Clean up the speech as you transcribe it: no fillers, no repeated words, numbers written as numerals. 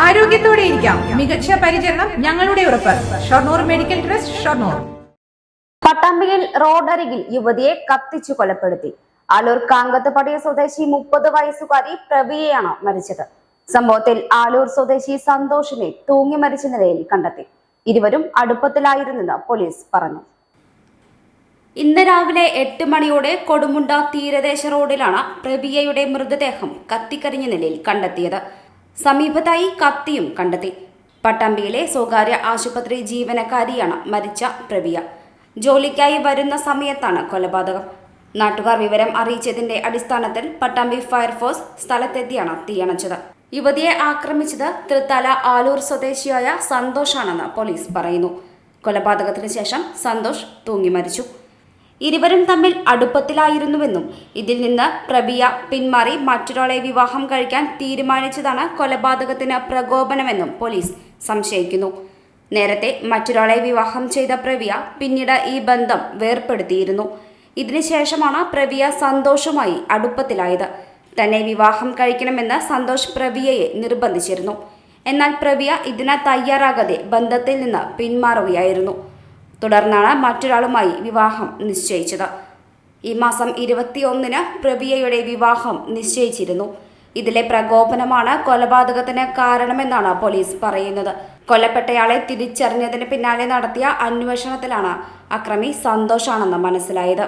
ആരോഗ്യത്തോടെ ഇരിക്കാം. മികച്ച പരിചരണം ഞങ്ങളുടെ ഉറപ്പ്. Shoranur medical trust, Shoranur. പട്ടാമ്പിയിൽ റോഡരികിൽ യുവതിയെ കത്തിച്ചു കൊലപ്പെടുത്തി. ആലൂർ കാങ്കത്തുപടിയ സ്വദേശി 30 വയസ്സുകാരി പ്രവിയയാണ് മരിച്ചത്. സംഭവത്തിൽ ആലൂർ സ്വദേശി സന്തോഷിനെ തൂങ്ങി മരിച്ച നിലയിൽ കണ്ടെത്തി. ഇരുവരും അടുപ്പത്തിലായിരുന്നെന്ന് പോലീസ് പറഞ്ഞു. ഇന്ന് രാവിലെ 8 മണിയോടെ കൊടുമുണ്ട തീരദേശ റോഡിലാണ് പ്രവിയയുടെ മൃതദേഹം കത്തിക്കരിഞ്ഞ നിലയിൽ കണ്ടെത്തിയത്. സമീപത്തായി കത്തിയും കണ്ടെത്തി. പട്ടാമ്പിയിലെ സ്വകാര്യ ആശുപത്രി ജീവനക്കാരിയാണ് മരിച്ച പ്രവിയ. ജോലിക്കായി വരുന്ന സമയത്താണ് കൊലപാതകം. നാട്ടുകാർ വിവരം അറിയിച്ചതിന്റെ അടിസ്ഥാനത്തിൽ പട്ടാമ്പി ഫയർഫോഴ്സ് സ്ഥലത്തെത്തിയാണ് തീയണച്ചത്. യുവതിയെ ആക്രമിച്ചത് തൃത്താല ആലൂർ സ്വദേശിയായ സന്തോഷാണെന്ന് പോലീസ് പറയുന്നു. കൊലപാതകത്തിന് ശേഷം സന്തോഷ് തൂങ്ങി മരിച്ചു. ഇരുവരും തമ്മിൽ അടുപ്പത്തിലായിരുന്നുവെന്നും ഇതിൽ നിന്ന് പ്രവിയ പിന്മാറി മറ്റൊരാളെ വിവാഹം കഴിക്കാൻ തീരുമാനിച്ചതാണ് കൊലപാതകത്തിന് പ്രകോപനമെന്നും പോലീസ് സംശയിക്കുന്നു. നേരത്തെ മറ്റൊരാളെ വിവാഹം ചെയ്ത പ്രവിയ പിന്നീട് ഈ ബന്ധം വേർപ്പെടുത്തിയിരുന്നു. ഇതിനുശേഷമാണ് പ്രവിയ സന്തോഷുമായി അടുപ്പത്തിലായത്. തന്നെ വിവാഹം കഴിക്കണമെന്ന് സന്തോഷ് പ്രവിയയെ നിർബന്ധിച്ചിരുന്നു. എന്നാൽ പ്രവിയ ഇതിന് തയ്യാറാകാതെ ബന്ധത്തിൽ നിന്ന് പിന്മാറുകയായിരുന്നു. തുടർന്നാണ് മറ്റൊരാളുമായി വിവാഹം നിശ്ചയിച്ചത്. ഈ മാസം 21-ന് പ്രവിയയുടെ വിവാഹം നിശ്ചയിച്ചിരുന്നു. ഇതിലെ പ്രകോപനമാണ് കൊലപാതകത്തിന് കാരണമെന്നാണ് പോലീസ് പറയുന്നത്. കൊല്ലപ്പെട്ടയാളെ തിരിച്ചറിഞ്ഞതിന് പിന്നാലെ നടത്തിയ അന്വേഷണത്തിലാണ് അക്രമി സന്തോഷാണെന്ന് മനസ്സിലായത്.